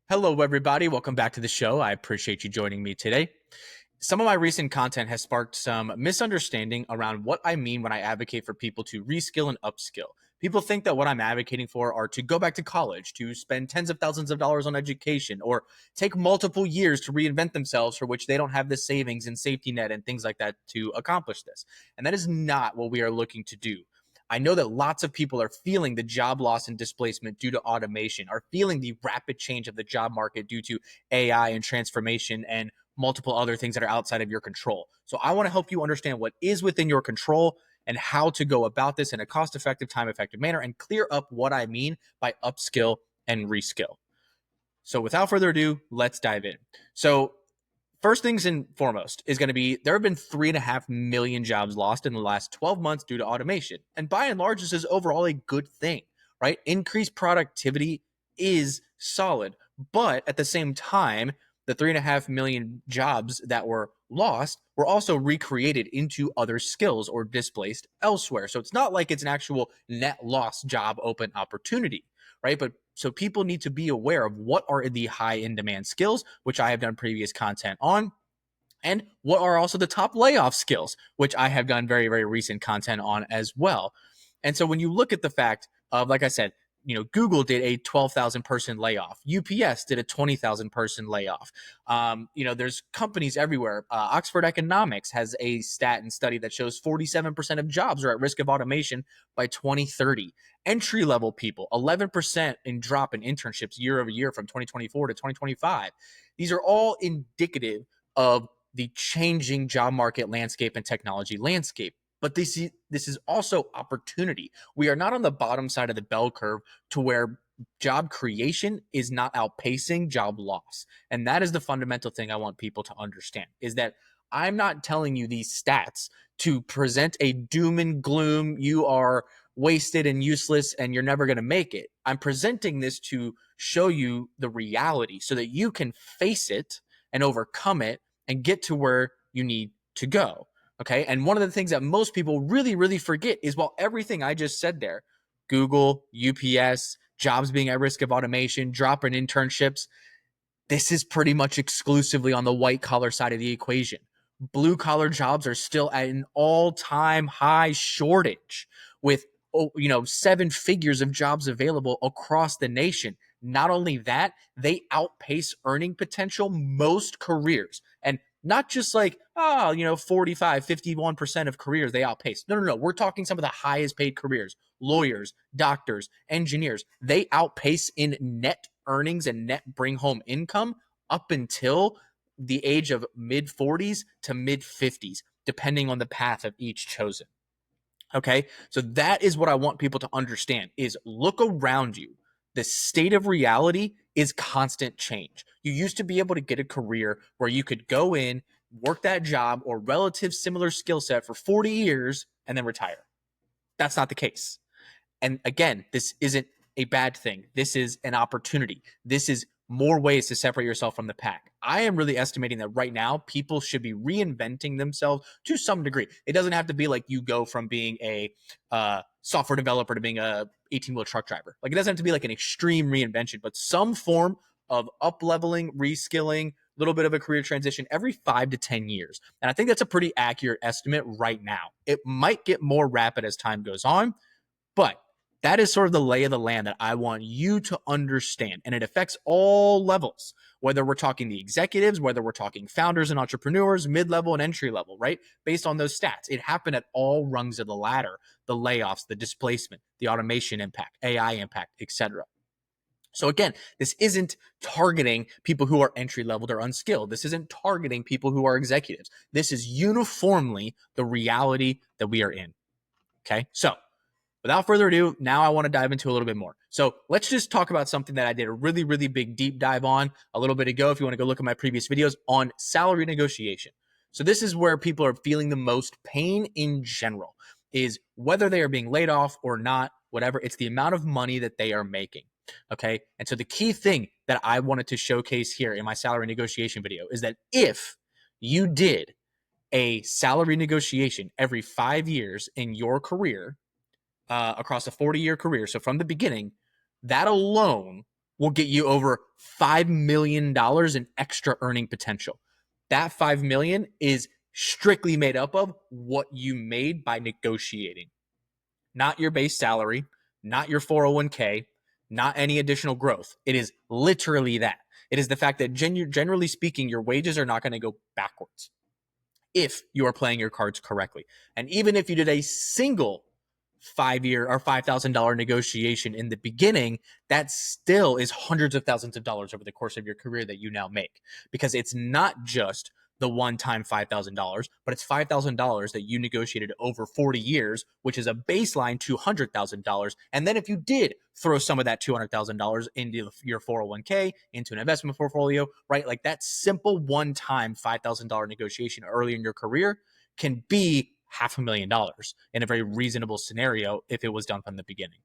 Hello, everybody. Welcome back to the show. I appreciate you joining me today. Some of my recent content has sparked some misunderstanding around what I mean when I advocate for people to reskill and upskill. People think that what I'm advocating for are to go back to college, to spend tens of thousands of dollars on education, or take multiple years to reinvent themselves for which they don't have the savings and safety net and things like that to accomplish this. And that is not what we are looking to do. I know that lots of people are feeling the job loss and displacement due to automation, are feeling the rapid change of the job market due to AI and transformation and multiple other things that are outside of your control. So I want to help you understand what is within your control and how to go about this in a cost-effective, time-effective manner and clear up what I mean by upskill and reskill. So without further ado, let's dive in. So first things and foremost is going to be there have been 3.5 million jobs lost in the last 12 months due to automation. And by and large, this is overall a good thing, right? Increased productivity is solid. But at the same time, the 3.5 million jobs that were lost were also recreated into other skills or displaced elsewhere. So it's not like it's an actual net loss job open opportunity, right? But so people need to be aware of what are the high in demand skills, which I have done previous content on, and what are also the top layoff skills, which I have done very, very recent content on as well. And so when you look at the fact of, like I said, Google did a 12,000 person layoff. UPS did a 20,000 person layoff. There's companies everywhere. Oxford Economics has a stat and study that shows 47% of jobs are at risk of automation by 2030. Entry level people, 11% in drop in internships year over year from 2024 to 2025. These are all indicative of the changing job market landscape and technology landscape. But this is also opportunity. We are not on the bottom side of the bell curve to where job creation is not outpacing job loss. And that is the fundamental thing I want people to understand is that I'm not telling you these stats to present a doom and gloom, you are wasted and useless and you're never going to make it. I'm presenting this to show you the reality so that you can face it and overcome it and get to where you need to go. Okay. And one of the things that most people really, really forget is while everything I just said there, Google, UPS, jobs being at risk of automation, drop in internships, this is pretty much exclusively on the white collar side of the equation. Blue collar jobs are still at an all-time high shortage with 7 figures of jobs available across the nation. Not only that, they outpace earning potential most careers. And not just like, 45, 51% of careers they outpace. No. We're talking some of the highest paid careers, lawyers, doctors, engineers. They outpace in net earnings and net bring home income up until the age of mid 40s to mid 50s, depending on the path of each chosen. Okay. So that is what I want people to understand is look around you. The state of reality is constant change. You used to be able to get a career where you could go in, work that job or relative similar skill set for 40 years and then retire. That's not the case. And again, this isn't a bad thing. This is an opportunity. This is more ways to separate yourself from the pack. I am really estimating that right now people should be reinventing themselves to some degree. It doesn't have to be like you go from being a software developer to being a 18-wheel truck driver. Like it doesn't have to be like an extreme reinvention, but some form of up-leveling, reskilling, a little bit of a career transition every 5 to 10 years. And I think that's a pretty accurate estimate right now. It might get more rapid as time goes on, but that is sort of the lay of the land that I want you to understand. And it affects all levels, whether we're talking the executives, whether we're talking founders and entrepreneurs, mid-level and entry level, right? Based on those stats, it happened at all rungs of the ladder, the layoffs, the displacement, the automation impact, AI impact, etc. So again, this isn't targeting people who are entry level or unskilled. This isn't targeting people who are executives. This is uniformly the reality that we are in. Okay. So without further ado, now I want to dive into a little bit more. So let's just talk about something that I did a really, really big deep dive on a little bit ago. If you want to go look at my previous videos on salary negotiation. So this is where people are feeling the most pain in general is whether they are being laid off or not, whatever, it's the amount of money that they are making. Okay. And so the key thing that I wanted to showcase here in my salary negotiation video is that if you did a salary negotiation every 5 years in your career, across a 40-year career, so from the beginning, that alone will get you over $5 million in extra earning potential. That $5 million is strictly made up of what you made by negotiating, not your base salary, not your 401k, not any additional growth. It is literally that. It is the fact that generally speaking, your wages are not going to go backwards if you are playing your cards correctly. And even if you did a single 5-year or $5,000 negotiation in the beginning, that still is hundreds of thousands of dollars over the course of your career that you now make, because it's not just the one-time $5,000, but it's $5,000 that you negotiated over 40 years, which is a baseline $200,000. And then if you did throw some of that $200,000 into your 401k, into an investment portfolio, right? Like that simple one-time $5,000 negotiation early in your career can be $500,000 in a very reasonable scenario if it was done from the beginning.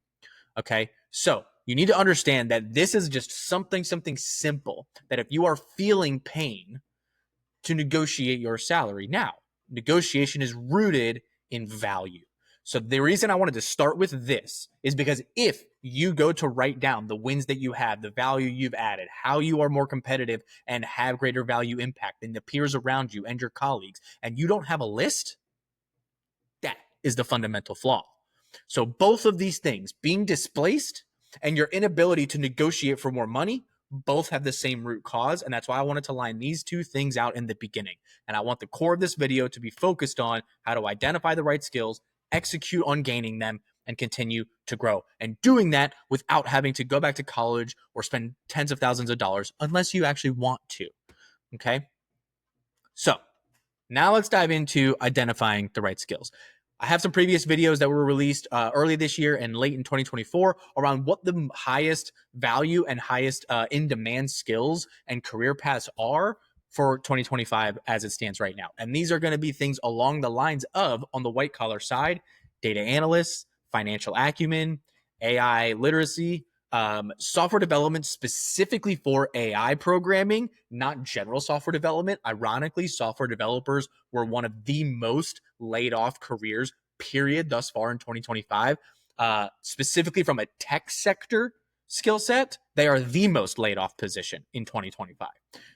Okay. So you need to understand that this is just something simple, that if you are feeling pain to negotiate your salary. Now, negotiation is rooted in value. So the reason I wanted to start with this is because if you go to write down the wins that you have, the value you've added, how you are more competitive and have greater value impact than the peers around you and your colleagues, and you don't have a list, that is the fundamental flaw. So both of these things, being displaced and your inability to negotiate for more money, both have the same root cause. And that's why I wanted to line these two things out in the beginning. And I want the core of this video to be focused on how to identify the right skills, execute on gaining them, and continue to grow. And doing that without having to go back to college or spend tens of thousands of dollars, unless you actually want to. Okay. So now let's dive into identifying the right skills. I have some previous videos that were released early this year and late in 2024 around what the highest value and highest in-demand skills and career paths are for 2025 as it stands right now. And these are going to be things along the lines of, on the white collar side, data analysts, financial acumen, AI literacy, software development specifically for AI programming, not general software development. Ironically, software developers were one of the most laid off careers, period, thus far in 2025. Specifically from a tech sector skill set, they are the most laid off position in 2025.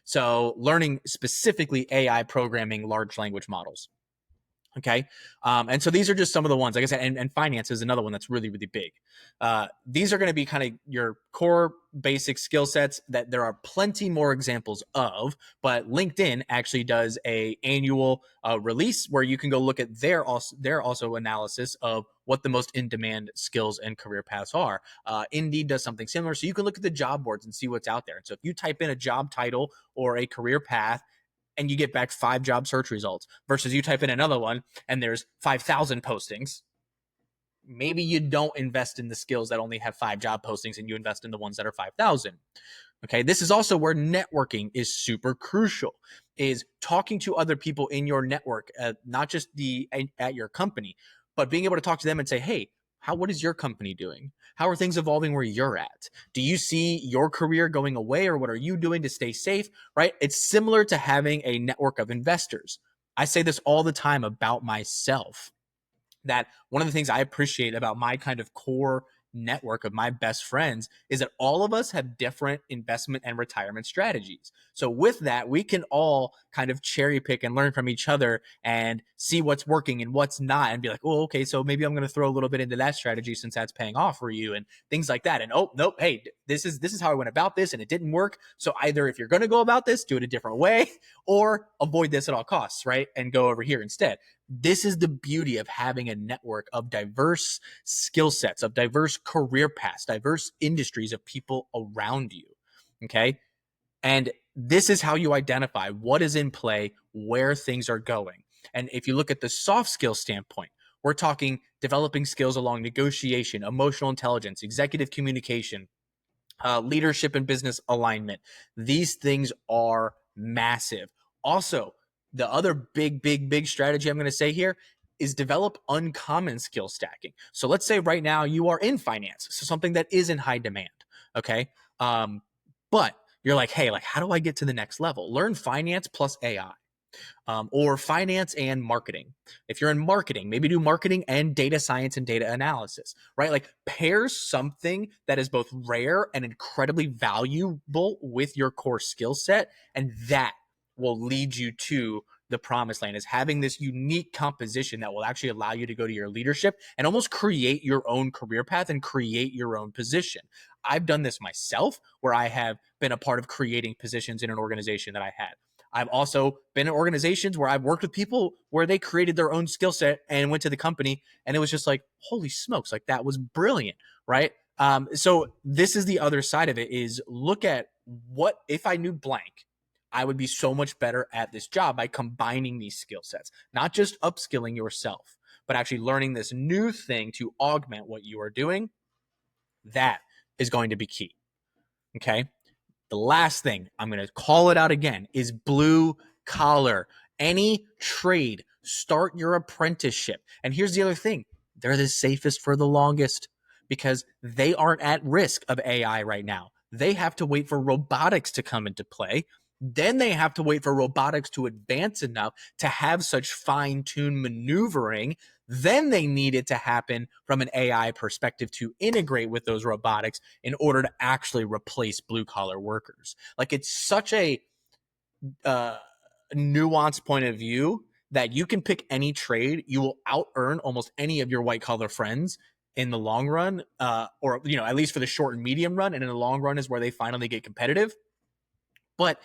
So learning specifically AI programming, large language models. Okay. And so these are just some of the ones, like I said, and finance is another one that's really, really big. These are going to be kind of your core basic skill sets that there are plenty more examples of, but LinkedIn actually does a annual release where you can go look at their also analysis of what the most in-demand skills and career paths are. Indeed does something similar. So you can look at the job boards and see what's out there. And so if you type in a job title or a career path, and you get back 5 job search results versus you type in another one and there's 5,000 postings, maybe you don't invest in the skills that only have 5 job postings and you invest in the ones that are 5,000. Okay. This is also where networking is super crucial, is talking to other people in your network, not just at your company, but being able to talk to them and say, hey, what is your company doing? How are things evolving where you're at? Do you see your career going away, or what are you doing to stay safe? Right? It's similar to having a network of investors. I say this all the time about myself, that one of the things I appreciate about my kind of core network of my best friends is that all of us have different investment and retirement strategies. So with that, we can all kind of cherry pick and learn from each other and see what's working and what's not, and be like, oh, okay, so maybe I'm going to throw a little bit into that strategy since that's paying off for you, and things like that. And oh, nope, hey, this is how I went about this and it didn't work. So either if you're going to go about this, do it a different way, or avoid this at all costs, right? And go over here instead. This is the beauty of having a network of diverse skill sets, of diverse career paths, diverse industries of people around you. Okay. And this is how you identify what is in play, where things are going. And if you look at the soft skill standpoint, we're talking developing skills along negotiation, emotional intelligence, executive communication, leadership and business alignment. These things are massive. Also, the other big strategy I'm going to say here is develop uncommon skill stacking. So let's say right now you are in finance, so something that is in high demand. Okay. But you're like, hey, like, how do I get to the next level? Learn finance plus AI. or finance and marketing. If you're in marketing, maybe do marketing and data science and data analysis, right? Like pair something that is both rare and incredibly valuable with your core skill set, and that will lead you to the promised land, is having this unique composition that will actually allow you to go to your leadership and almost create your own career path and create your own position. I've done this myself, where I have been a part of creating positions in an organization that I had. I've also been in organizations where I've worked with people where they created their own skill set and went to the company, and it was just like, holy smokes, like that was brilliant, right? So this is the other side of it, is look at what if I knew blank, I would be so much better at this job by combining these skill sets, not just upskilling yourself, but actually learning this new thing to augment what you are doing. That is going to be key. Okay. The last thing, I'm going to call it out again, is blue collar. Any trade, start your apprenticeship. And here's the other thing, they're the safest for the longest because they aren't at risk of AI right now. They have to wait for robotics to come into play. Then they have to wait for robotics to advance enough to have such fine-tuned maneuvering. Then they need it to happen from an AI perspective to integrate with those robotics in order to actually replace blue-collar workers. Like, it's such a nuanced point of view that you can pick any trade, you will out-earn almost any of your white-collar friends in the long run, or at least for the short and medium run, and in the long run is where they finally get competitive. But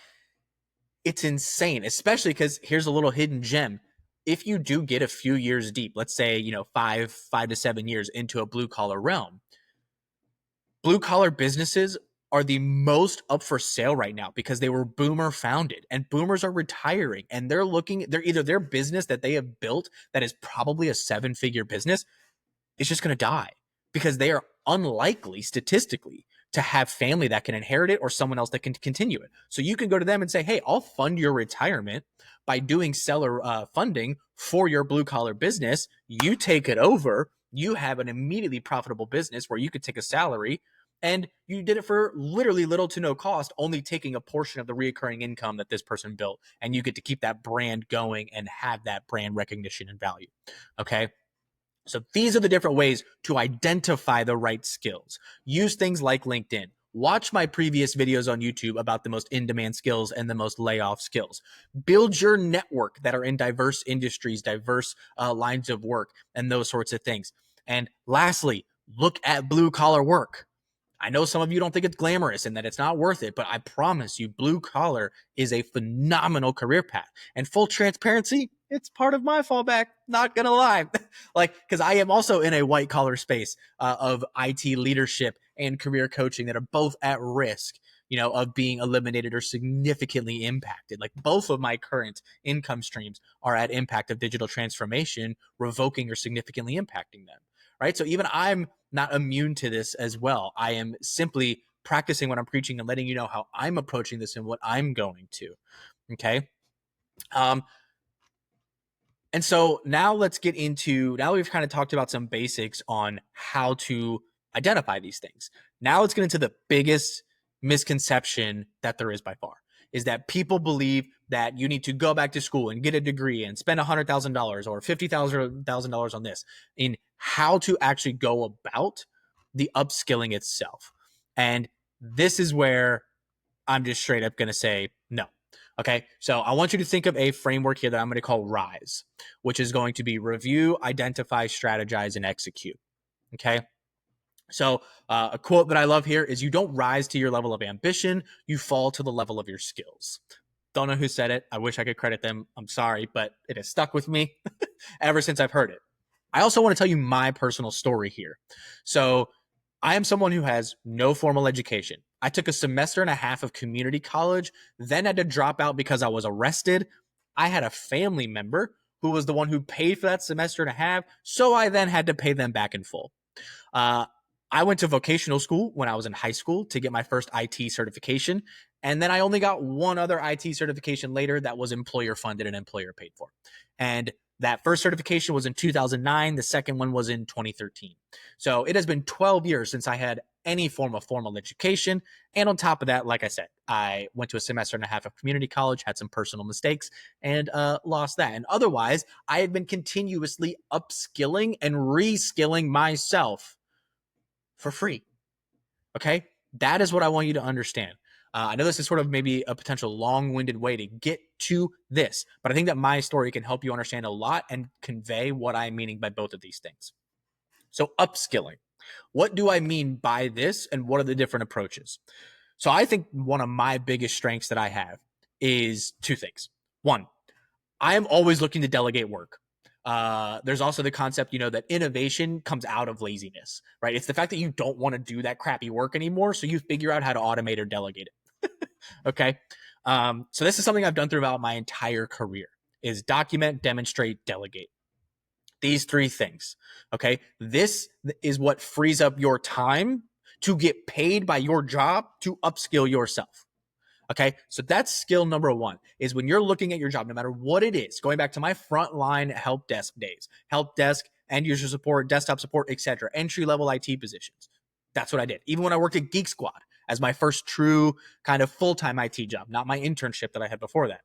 it's insane, especially because here's a little hidden gem. If you do get a few years deep, let's say, 5 to 7 years into a blue collar realm, blue collar businesses are the most up for sale right now because they were boomer founded, and boomers are retiring, and they're either their business that they have built that is probably a 7-figure business is just going to die because they are unlikely statistically to have family that can inherit it or someone else that can continue it. So you can go to them and say, hey, I'll fund your retirement by doing seller funding for your blue collar business. You take it over. You have an immediately profitable business where you could take a salary, and you did it for literally little to no cost, only taking a portion of the recurring income that this person built. And you get to keep that brand going and have that brand recognition and value. Okay. So these are the different ways to identify the right skills. Use things like LinkedIn. Watch my previous videos on YouTube about the most in-demand skills and the most layoff skills. Build your network that are in diverse industries, diverse lines of work, and those sorts of things. And lastly, look at blue-collar work. I know some of you don't think it's glamorous and that it's not worth it, but I promise you, blue collar is a phenomenal career path. And full transparency, it's part of my fallback, not gonna lie. Because I am also in a white collar space of IT leadership and career coaching that are both at risk, of being eliminated or significantly impacted. Like, both of my current income streams are at impact of digital transformation, revoking or significantly impacting them. Right. So even I'm not immune to this as well. I am simply practicing what I'm preaching and letting you know how I'm approaching this and what I'm going to. Okay. And so now let's get into, now we've kind of talked about some basics on how to identify these things. Now let's get into the biggest misconception that there is by far, is that people believe that you need to go back to school and get a degree and spend $100,000 or $50,000 on this, in how to actually go about the upskilling itself. And this is where I'm just straight up going to say no. Okay. So I want you to think of a framework here that I'm going to call RISE, which is going to be review, identify, strategize, and execute. Okay. So a quote that I love here is, you don't rise to your level of ambition, you fall to the level of your skills. Don't know who said it. I wish I could credit them. I'm sorry, but it has stuck with me ever since I've heard it. I also want to tell you my personal story here. So I am someone who has no formal education. I took a semester and a half of community college, then had to drop out because I was arrested. I had a family member who was the one who paid for that semester and a half, so I then had to pay them back in full. I went to vocational school when I was in high school to get my first IT certification. And then I only got one other IT certification later that was employer funded and employer paid for. And that first certification was in 2009. The second one was in 2013. So it has been 12 years since I had any form of formal education. And on top of that, like I said, I went to a semester and a half of community college, had some personal mistakes, and lost that. And otherwise, I had been continuously upskilling and reskilling myself for free. Okay. That is what I want you to understand. I know this is sort of maybe a potential long-winded way to get to this, but I think that my story can help you understand a lot and convey what I'm meaning by both of these things. So upskilling, what do I mean by this and what are the different approaches? So I think one of my biggest strengths that I have is two things. One, I am always looking to delegate work. There's also the concept, that innovation comes out of laziness, right? It's the fact that you don't want to do that crappy work anymore, so you figure out how to automate or delegate it. Okay. So this is something I've done throughout my entire career: is document, demonstrate, delegate. These three things. Okay. This is what frees up your time to get paid by your job to upskill yourself. Okay. So that's skill number one, is when you're looking at your job, no matter what it is, going back to my frontline help desk days, help desk, end user support, desktop support, etc., entry level IT positions. That's what I did. Even when I worked at Geek Squad as my first true kind of full-time IT job, not my internship that I had before that,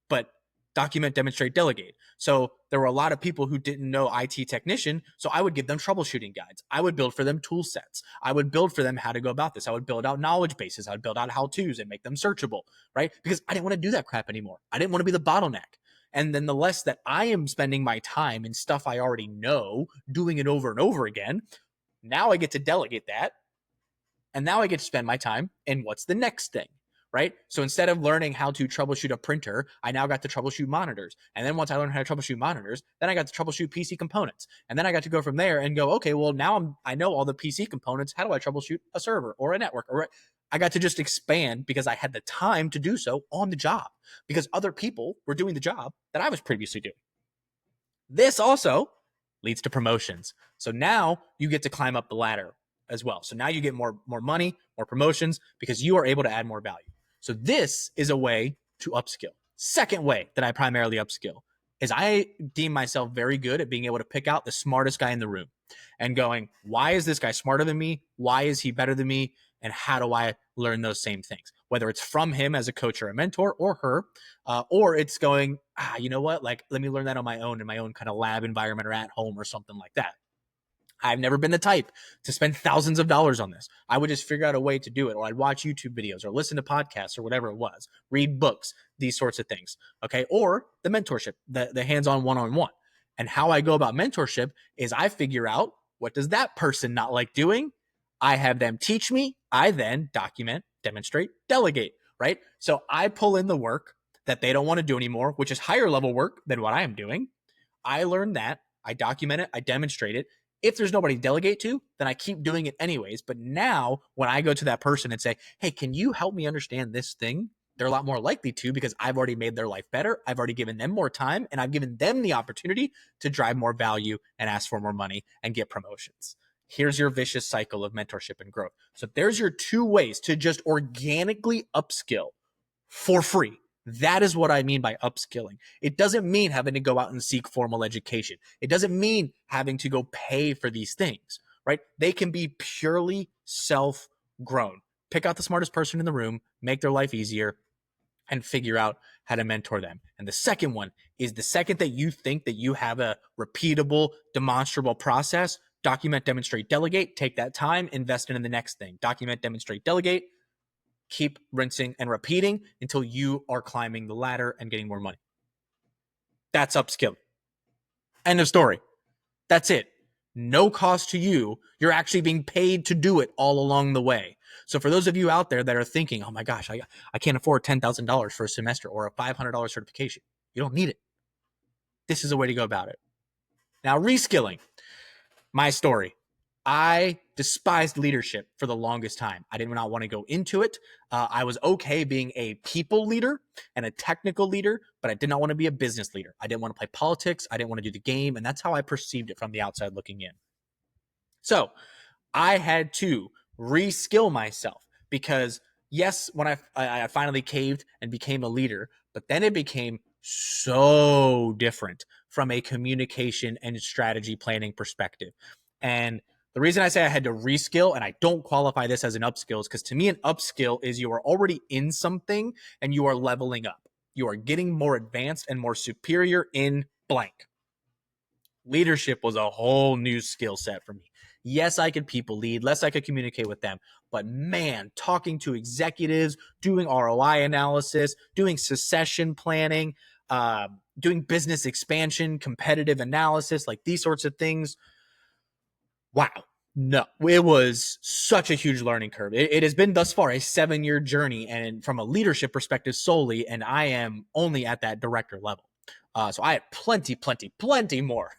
but document, demonstrate, delegate. So there were a lot of people who didn't know IT technician. So I would give them troubleshooting guides. I would build for them tool sets. I would build for them how to go about this. I would build out knowledge bases. I would build out how-tos and make them searchable, right? Because I didn't want to do that crap anymore. I didn't want to be the bottleneck. And then the less that I am spending my time in stuff I already know, doing it over and over again, now I get to delegate that. And now I get to spend my time in what's the next thing, right? So instead of learning how to troubleshoot a printer, I now got to troubleshoot monitors. And then once I learned how to troubleshoot monitors, then I got to troubleshoot PC components. And then I got to go from there and go, okay, well, now I know all the PC components. How do I troubleshoot a server or a network? Or I got to just expand because I had the time to do so on the job, because other people were doing the job that I was previously doing. This also leads to promotions. So now you get to climb up the ladder as well. So now you get more money, more promotions, because you are able to add more value. So this is a way to upskill. Second way that I primarily upskill is I deem myself very good at being able to pick out the smartest guy in the room and going, why is this guy smarter than me? Why is he better than me? And how do I learn those same things? Whether it's from him as a coach or a mentor, or her, or it's going, you know what? Like, let me learn that on my own in my own kind of lab environment or at home or something like that. I've never been the type to spend thousands of dollars on this. I would just figure out a way to do it, or I'd watch YouTube videos or listen to podcasts or whatever it was, read books, these sorts of things. Okay. Or the mentorship, the hands-on one-on-one. And how I go about mentorship is I figure out, what does that person not like doing? I have them teach me. I then document, demonstrate, delegate, right? So I pull in the work that they don't want to do anymore, which is higher level work than what I am doing. I learn that, I document it, I demonstrate it. If there's nobody to delegate to, then I keep doing it anyways. But now when I go to that person and say, hey, can you help me understand this thing? They're a lot more likely to, because I've already made their life better. I've already given them more time, and I've given them the opportunity to drive more value and ask for more money and get promotions. Here's your vicious cycle of mentorship and growth. So there's your two ways to just organically upskill for free. That is what I mean by upskilling. It doesn't mean having to go out and seek formal education. It doesn't mean having to go pay for these things, right? They can be purely self-grown. Pick out the smartest person in the room, make their life easier, and figure out how to mentor them. And the second one is, the second that you think that you have a repeatable, demonstrable process, document, demonstrate, delegate, take that time, invest in the next thing. Document, demonstrate, delegate, keep rinsing and repeating until you are climbing the ladder and getting more money. That's upskilling. End of story. That's it. No cost to you. You're actually being paid to do it all along the way. So for those of you out there that are thinking, oh my gosh, I can't afford $10,000 for a semester or a $500 certification, you don't need it. This is a way to go about it. Now, reskilling. My story. I despised leadership for the longest time. I did not want to go into it. I was okay being a people leader and a technical leader, but I did not want to be a business leader. I didn't want to play politics. I didn't want to do the game. And that's how I perceived it from the outside looking in. So I had to reskill myself, because yes, when I finally caved and became a leader, but then it became so different from a communication and strategy planning perspective. And The reason I say I had to reskill and I don't qualify this as an upskill is because to me, an upskill is you are already in something and you are leveling up. You are getting more advanced and more superior in blank. Leadership was a whole new skill set for me. Yes, I could people lead, less I could communicate with them. But man, talking to executives, doing ROI analysis, doing succession planning, doing business expansion, competitive analysis, like these sorts of things. Wow. No, it was such a huge learning curve. It has been thus far a 7-year journey, and from a leadership perspective solely, and I am only at that director level. So I had plenty more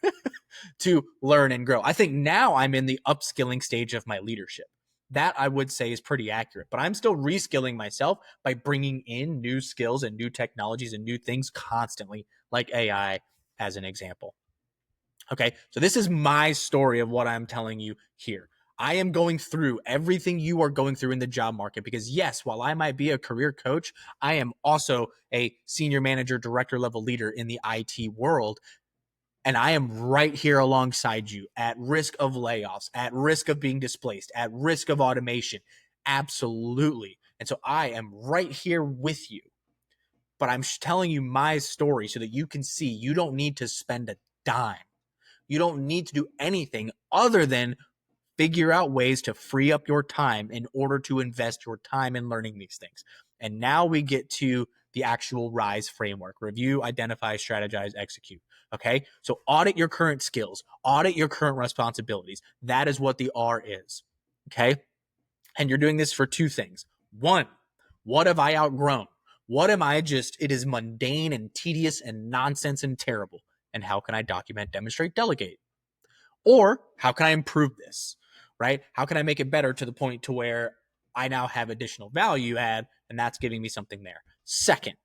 to learn and grow. I think now I'm in the upskilling stage of my leadership. That I would say is pretty accurate, but I'm still reskilling myself by bringing in new skills and new technologies and new things constantly, like AI as an example. Okay, so this is my story of what I'm telling you here. I am going through everything you are going through in the job market because, yes, while I might be a career coach, I am also a senior manager, director level leader in the IT world. And I am right here alongside you at risk of layoffs, at risk of being displaced, at risk of automation. Absolutely. And so I am right here with you. But I'm telling you my story so that you can see you don't need to spend a dime. You don't need to do anything other than figure out ways to free up your time in order to invest your time in learning these things. And now we get to the actual RISE framework: review, identify, strategize, execute. Okay. So audit your current skills, audit your current responsibilities. That is what the R is. Okay. And you're doing this for two things. One, what have I outgrown? What am I just, it is mundane and tedious and nonsense and terrible. And how can I document, demonstrate, delegate? Or how can I improve this, right? How can I make it better to the point to where I now have additional value add, and that's giving me something there. Second,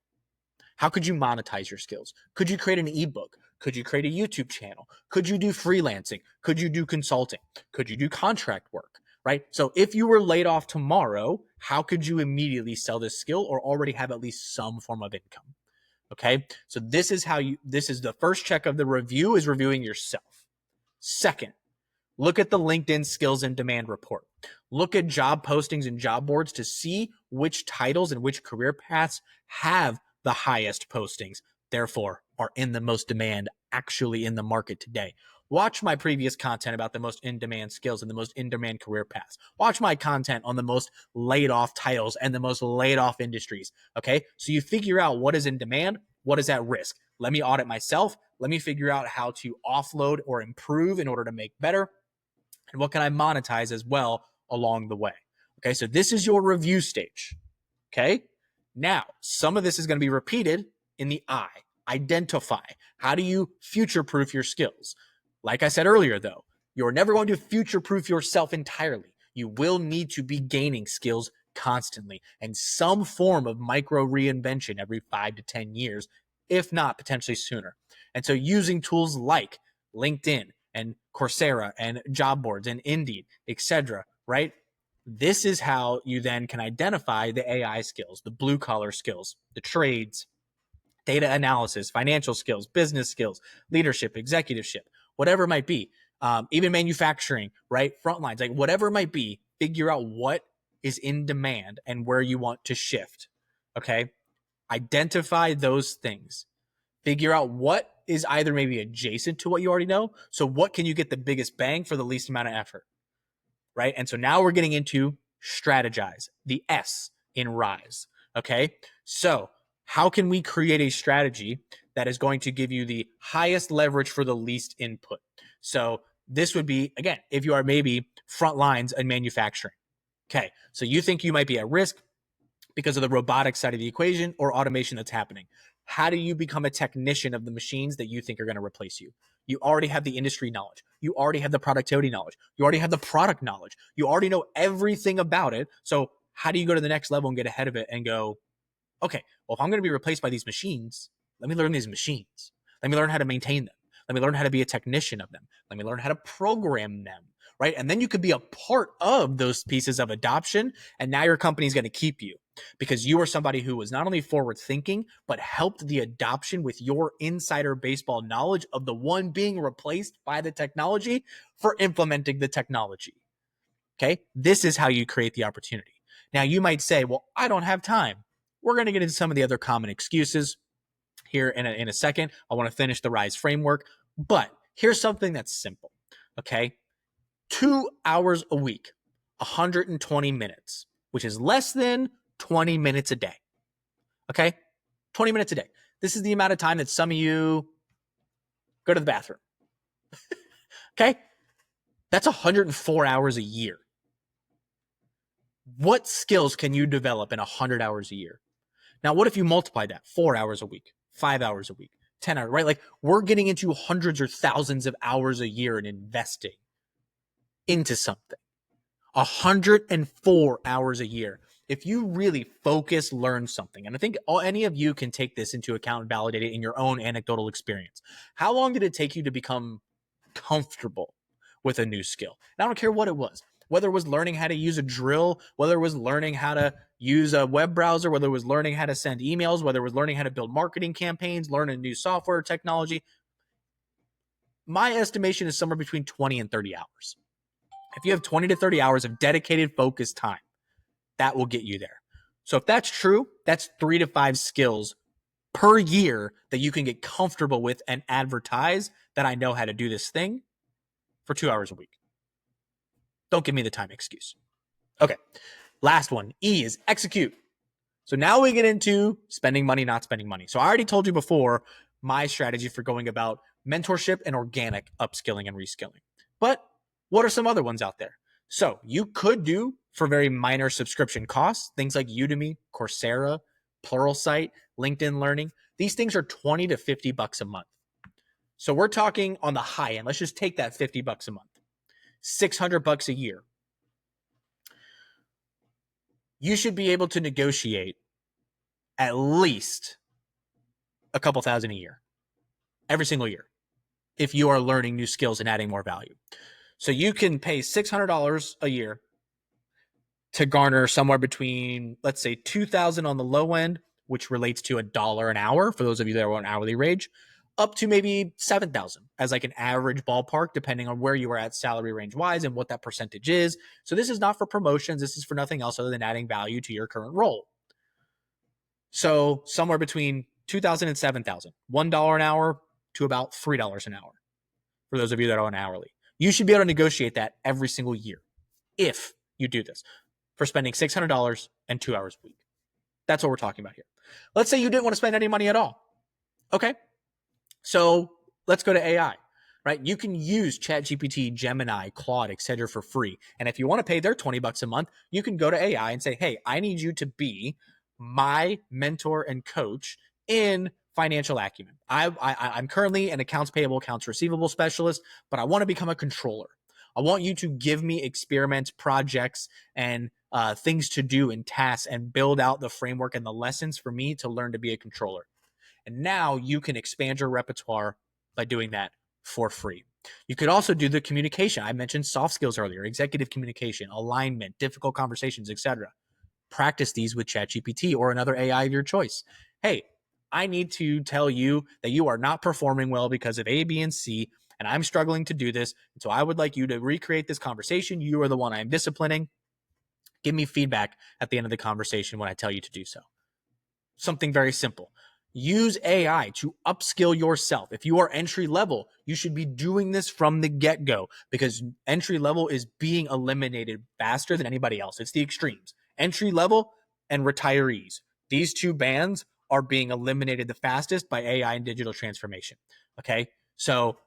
how could you monetize your skills? Could you create an ebook? Could you create a YouTube channel? Could you do freelancing? Could you do consulting? Could you do contract work, right? So if you were laid off tomorrow, how could you immediately sell this skill or already have at least some form of income? Okay. So this is the first check of the review is reviewing yourself. Second, look at the LinkedIn skills and demand report. Look at job postings and job boards to see which titles and which career paths have the highest postings, therefore are in the most demand actually in the market today. Watch my previous content about the most in-demand skills and the most in-demand career paths. Watch my content on the most laid-off titles and the most laid-off industries, okay? So you figure out what is in demand, what is at risk. Let me audit myself. Let me figure out how to offload or improve in order to make better. And what can I monetize as well along the way? Okay, so this is your review stage. Okay, now some of this is going to be repeated in the I. Identify. How do you future proof your skills? Like I said earlier, though, you're never going to future proof yourself entirely. You will need to be gaining skills constantly and some form of micro reinvention every 5 to 10 years, if not potentially sooner. And so using tools like LinkedIn and Coursera and job boards and Indeed, etc., right? This is how you then can identify the AI skills, the blue collar skills, the trades, data analysis, financial skills, business skills, leadership, executiveship, whatever it might be, even manufacturing, right? Front lines, like whatever it might be, figure out what is in demand and where you want to shift. Okay. Identify those things. Figure out what is either maybe adjacent to what you already know. So what can you get the biggest bang for the least amount of effort? Right. And so now we're getting into strategize, the S in RISE. Okay. So how can we create a strategy that is going to give you the highest leverage for the least input? So this would be, again, if you are maybe front lines in manufacturing. Okay. So you think you might be at risk because of the robotic side of the equation or automation that's happening. How do you become a technician of the machines that you think are going to replace you? You already have the industry knowledge. You already have the productivity knowledge. You already have the product knowledge. You already know everything about it. So how do you go to the next level and get ahead of it and go, okay, well, if I'm going to be replaced by these machines, let me learn these machines. Let me learn how to maintain them. Let me learn how to be a technician of them. Let me learn how to program them, right? And then you could be a part of those pieces of adoption. And now your company is going to keep you because you are somebody who was not only forward thinking, but helped the adoption with your insider baseball knowledge of the one being replaced by the technology for implementing the technology. Okay. This is how you create the opportunity. Now you might say, well, I don't have time. We're going to get into some of the other common excuses here in a second. I want to finish the RISE framework, but here's something that's simple. Okay. 2 hours a week, 120 minutes, which is less than 20 minutes a day. Okay. 20 minutes a day. This is the amount of time that some of you go to the bathroom. Okay. That's 104 hours a year. What skills can you develop in 100 hours a year? Now, what if you multiply that 4 hours a week, 5 hours a week, 10 hours, right? Like we're getting into hundreds or thousands of hours a year and investing into something. 104 hours a year. If you really focus, learn something, and I think any of you can take this into account and validate it in your own anecdotal experience. How long did it take you to become comfortable with a new skill? And I don't care what it was, whether it was learning how to use a drill, whether it was learning how to use a web browser, whether it was learning how to send emails, whether it was learning how to build marketing campaigns, learn a new software technology. My estimation is somewhere between 20 and 30 hours. If you have 20 to 30 hours of dedicated focused time, that will get you there. So if that's true, that's 3 to 5 skills per year that you can get comfortable with and advertise that I know how to do this thing for 2 hours a week. Don't give me the time excuse. Okay. Last one, E is execute. So now we get into spending money, not spending money. So I already told you before my strategy for going about mentorship and organic upskilling and reskilling. But what are some other ones out there? So you could do for very minor subscription costs, things like Udemy, Coursera, Pluralsight, LinkedIn Learning. These things are 20 to 50 bucks a month. So we're talking on the high end. Let's just take that 50 bucks a month, 600 bucks a year. You should be able to negotiate at least a couple thousand a year, every single year, if you are learning new skills and adding more value. So you can pay $600 a year to garner somewhere between, let's say, $2,000 on the low end, which relates to $1 an hour for those of you that are on hourly wage, up to maybe $7,000 as like an average ballpark, depending on where you are at salary range wise and what that percentage is. So this is not for promotions. This is for nothing else other than adding value to your current role. So somewhere between $2,000 and $7,000, $1 an hour to about $3 an hour for those of you that are on hourly. You should be able to negotiate that every single year if you do this for spending $600 and 2 hours a week. That's what we're talking about here. Let's say you didn't want to spend any money at all. Okay. So let's go to AI, right? You can use ChatGPT, Gemini, Claude, etc. for free. And if you want to pay their 20 bucks a month, you can go to AI and say, hey, I need you to be my mentor and coach in financial acumen. I'm currently an accounts payable, accounts receivable specialist, but I want to become a controller. I want you to give me experiments, projects, and things to do and tasks and build out the framework and the lessons for me to learn to be a controller. And now you can expand your repertoire by doing that for free. You could also do the communication. I mentioned soft skills earlier, executive communication, alignment, difficult conversations, etc. Practice these with ChatGPT or another AI of your choice. Hey, I need to tell you that you are not performing well because of A, B, and C, and I'm struggling to do this. And so I would like you to recreate this conversation. You are the one I'm disciplining. Give me feedback at the end of the conversation when I tell you to do so. Something very simple. Use AI to upskill yourself. If you are entry level, you should be doing this from the get-go because entry level is being eliminated faster than anybody else. It's the extremes. Entry level and retirees. These two bands are being eliminated the fastest by AI and digital transformation. Okay. So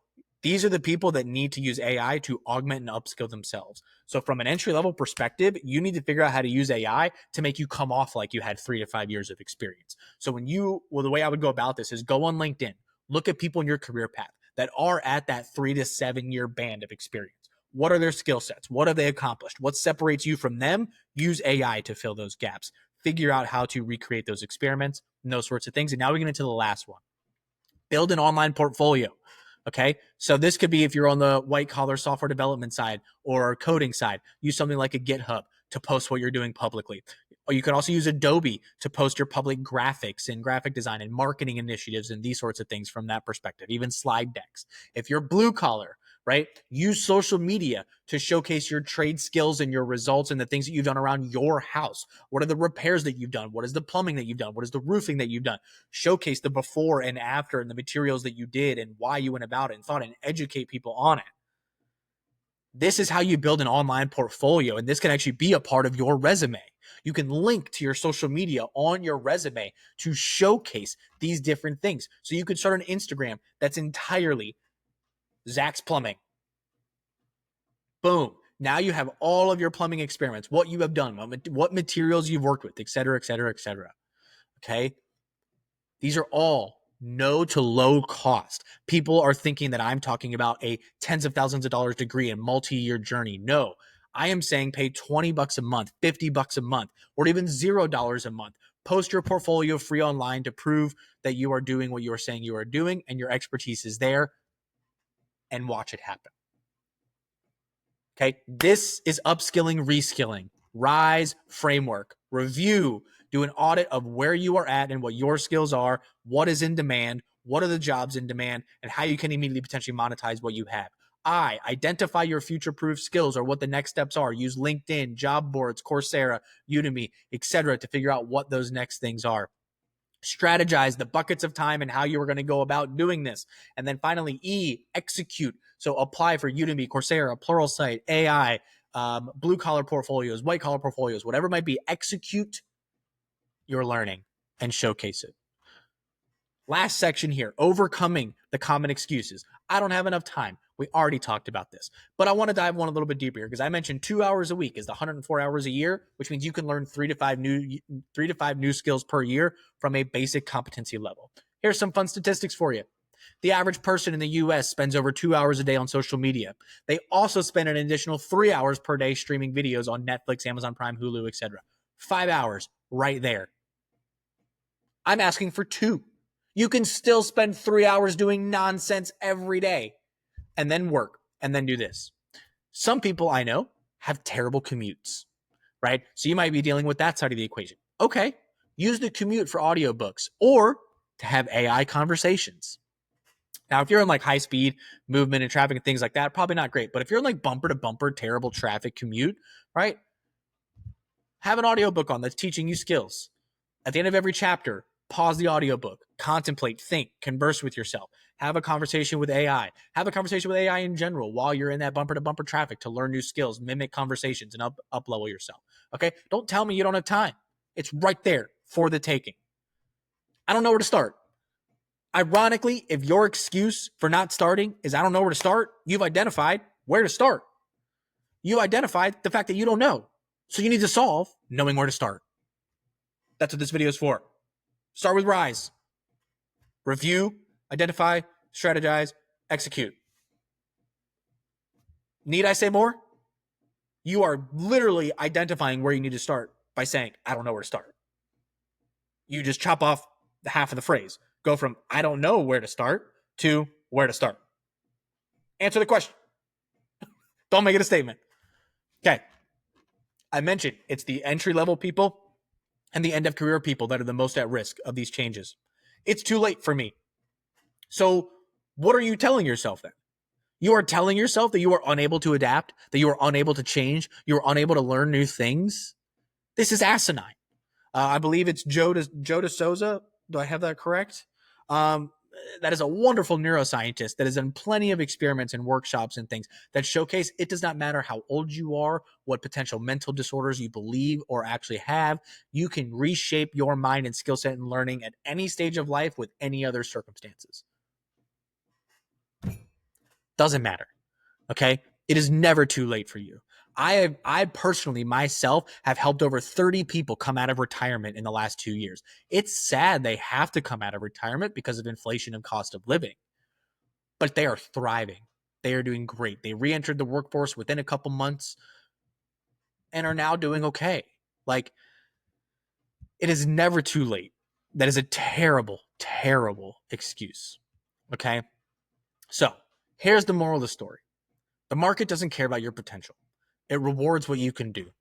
these are the people that need to use AI to augment and upskill themselves. So from an entry-level perspective, you need to figure out how to use AI to make you come off like you had 3 to 5 years of experience. So the way I would go about this is go on LinkedIn, look at people in your career path that are at that 3 to 7 year band of experience. What are their skill sets? What have they accomplished? What separates you from them? Use AI to fill those gaps. Figure out how to recreate those experiments and those sorts of things. And now we get into the last one. Build an online portfolio. Okay. So this could be if you're on the white collar software development side or coding side, use something like a GitHub to post what you're doing publicly. Or you can also use Adobe to post your public graphics and graphic design and marketing initiatives and these sorts of things from that perspective, even slide decks. If you're blue collar, right, use social media to showcase your trade skills and your results and the things that you've done around your house. What are the repairs that you've done? What is the plumbing that you've done? What is the roofing that you've done? Showcase the before and after and the materials that you did and why you went about it and thought and educate people on it. This is how you build an online portfolio, and this can actually be a part of your resume. You can link to your social media on your resume to showcase these different things. So you could start an Instagram that's entirely Zach's Plumbing. Boom. Now you have all of your plumbing experiments, what you have done, what materials you've worked with, et cetera, et cetera, et cetera. Okay. These are all no to low cost. People are thinking that I'm talking about a tens of thousands of dollars degree and multi-year journey. No, I am saying pay $20 a month, $50 a month, or even $0 a month. Post your portfolio free online to prove that you are doing what you are saying you are doing and your expertise is there, and watch it happen. Okay. This is upskilling, reskilling, rise framework, review, do an audit of where you are at and what your skills are, what is in demand, what are the jobs in demand, and how you can immediately potentially monetize what you have. Identify your future-proof skills or what the next steps are. Use LinkedIn, job boards, Coursera, Udemy, etc., to figure out what those next things are. Strategize the buckets of time and how you are going to go about doing this. And then finally, execute. So apply for Udemy, Coursera, Pluralsight, AI, blue collar portfolios, white collar portfolios, whatever it might be. Execute your learning and showcase it. Last section here, overcoming the common excuses. I don't have enough time. We already talked about this, but I want to dive one a little bit deeper here because I mentioned 2 hours a week is the 104 hours a year, which means you can learn 3 to 5 new skills per year from a basic competency level. Here's some fun statistics for you. The average person in the US spends over 2 hours a day on social media. They also spend an additional 3 hours per day streaming videos on Netflix, Amazon Prime, Hulu, etc. 5 hours right there. I'm asking for 2. You can still spend 3 hours doing nonsense every day and then work and then do this. Some people I know have terrible commutes, right? So you might be dealing with that side of the equation. Okay, use the commute for audiobooks or to have AI conversations. Now, if you're in like high speed movement and traffic and things like that, probably not great. But if you're in like bumper to bumper, terrible traffic commute, right? Have an audiobook on that's teaching you skills. At the end of every chapter, pause the audiobook, contemplate, think, converse with yourself, have a conversation with AI, have a conversation with AI in general while you're in that bumper to bumper traffic to learn new skills, mimic conversations, and up level yourself. Okay. Don't tell me you don't have time. It's right there for the taking. I don't know where to start. Ironically, if your excuse for not starting is I don't know where to start, you've identified where to start. You identified the fact that you don't know. So you need to solve knowing where to start. That's what this video is for. Start with RISE. Review, identify, strategize, execute. Need I say more? You are literally identifying where you need to start by saying, I don't know where to start. You just chop off the half of the phrase. Go from I don't know where to start to where to start. Answer the question. Don't make it a statement. Okay. I mentioned it's the entry-level people and the end-of-career people that are the most at risk of these changes. It's too late for me. So what are you telling yourself then? You are telling yourself that you are unable to adapt, that you are unable to change, you are unable to learn new things. This is asinine. I believe it's Joe DeSouza. Do I have that correct? That is a wonderful neuroscientist that has done plenty of experiments and workshops and things that showcase it does not matter how old you are, what potential mental disorders you believe or actually have. You can reshape your mind and skill set and learning at any stage of life with any other circumstances. Doesn't matter. Okay. It is never too late for you. I personally myself have helped over 30 people come out of retirement in the last 2 years. It's sad they have to come out of retirement because of inflation and cost of living, but they are thriving. They are doing great. They re-entered the workforce within a couple months and are now doing okay. Like, it is never too late. That is a terrible, terrible excuse. Okay. So here's the moral of the story. The market doesn't care about your potential. It rewards what you can do.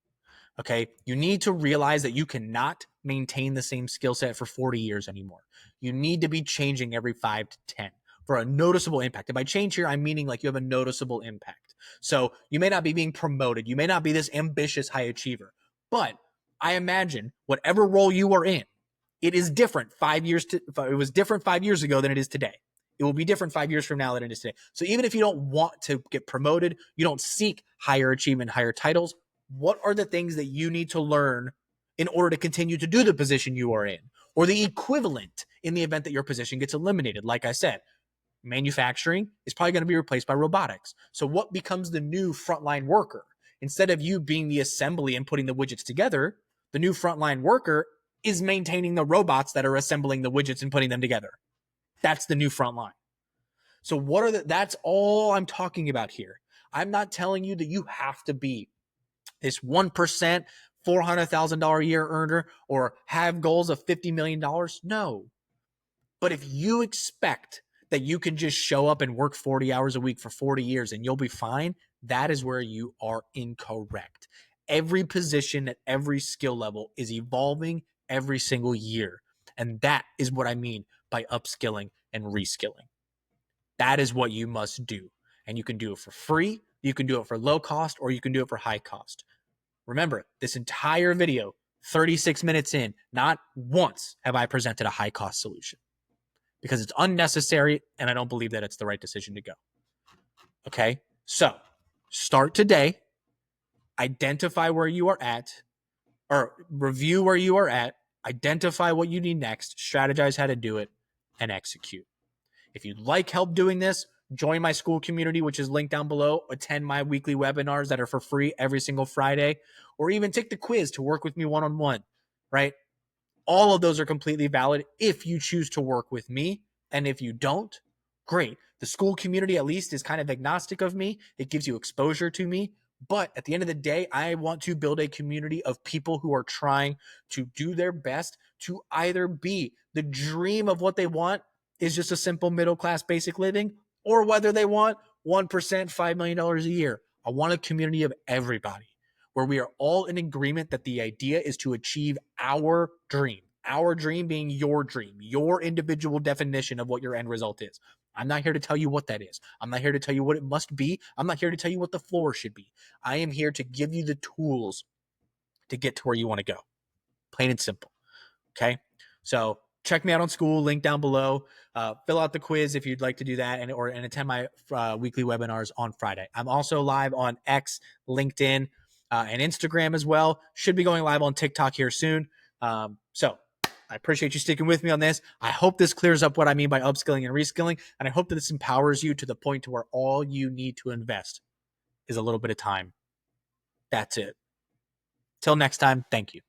Okay. You need to realize that you cannot maintain the same skill set for 40 years anymore. You need to be changing every 5 to 10 for a noticeable impact. And by change here, I'm meaning like you have a noticeable impact. So you may not be being promoted. You may not be this ambitious high achiever, but I imagine whatever role you are in, it is different 5 years it was different 5 years ago than it is today. It will be different 5 years from now than it is today. So even if you don't want to get promoted, you don't seek higher achievement, higher titles, what are the things that you need to learn in order to continue to do the position you are in, or the equivalent in the event that your position gets eliminated? Like I said, manufacturing is probably going to be replaced by robotics. So what becomes the new frontline worker? Instead of you being the assembly and putting the widgets together, the new frontline worker is maintaining the robots that are assembling the widgets and putting them together. That's the new frontline. So that's all I'm talking about here. I'm not telling you that you have to be this 1%, $400,000 a year earner or have goals of $50 million. No. But if you expect that you can just show up and work 40 hours a week for 40 years and you'll be fine, that is where you are incorrect. Every position at every skill level is evolving every single year. And that is what I mean by upskilling and reskilling. That is what you must do. And you can do it for free, you can do it for low cost, or you can do it for high cost. Remember, this entire video, 36 minutes in, not once have I presented a high cost solution because it's unnecessary and I don't believe that it's the right decision to go. Okay, so start today, identify where you are at, or review where you are at, identify what you need next, strategize how to do it, and execute. If you'd like help doing this, join my school community, which is linked down below. Attend my weekly webinars that are for free every single Friday, or even take the quiz to work with me one-on-one, right? All of those are completely valid if you choose to work with me. And if you don't, great. The school community at least is kind of agnostic of me. It gives you exposure to me. But at the end of the day, I want to build a community of people who are trying to do their best to either be the dream of what they want is just a simple middle-class basic living, or whether they want 1%, $5 million a year. I want a community of everybody where we are all in agreement that the idea is to achieve our dream being your dream, your individual definition of what your end result is. I'm not here to tell you what that is. I'm not here to tell you what it must be. I'm not here to tell you what the floor should be. I am here to give you the tools to get to where you want to go. Plain and simple. Okay. So check me out on school, link down below. Fill out the quiz if you'd like to do that, and attend my weekly webinars on Friday. I'm also live on X, LinkedIn, and Instagram as well. Should be going live on TikTok here soon. So I appreciate you sticking with me on this. I hope this clears up what I mean by upskilling and reskilling, and I hope that this empowers you to the point to where all you need to invest is a little bit of time. That's it. Till next time, thank you.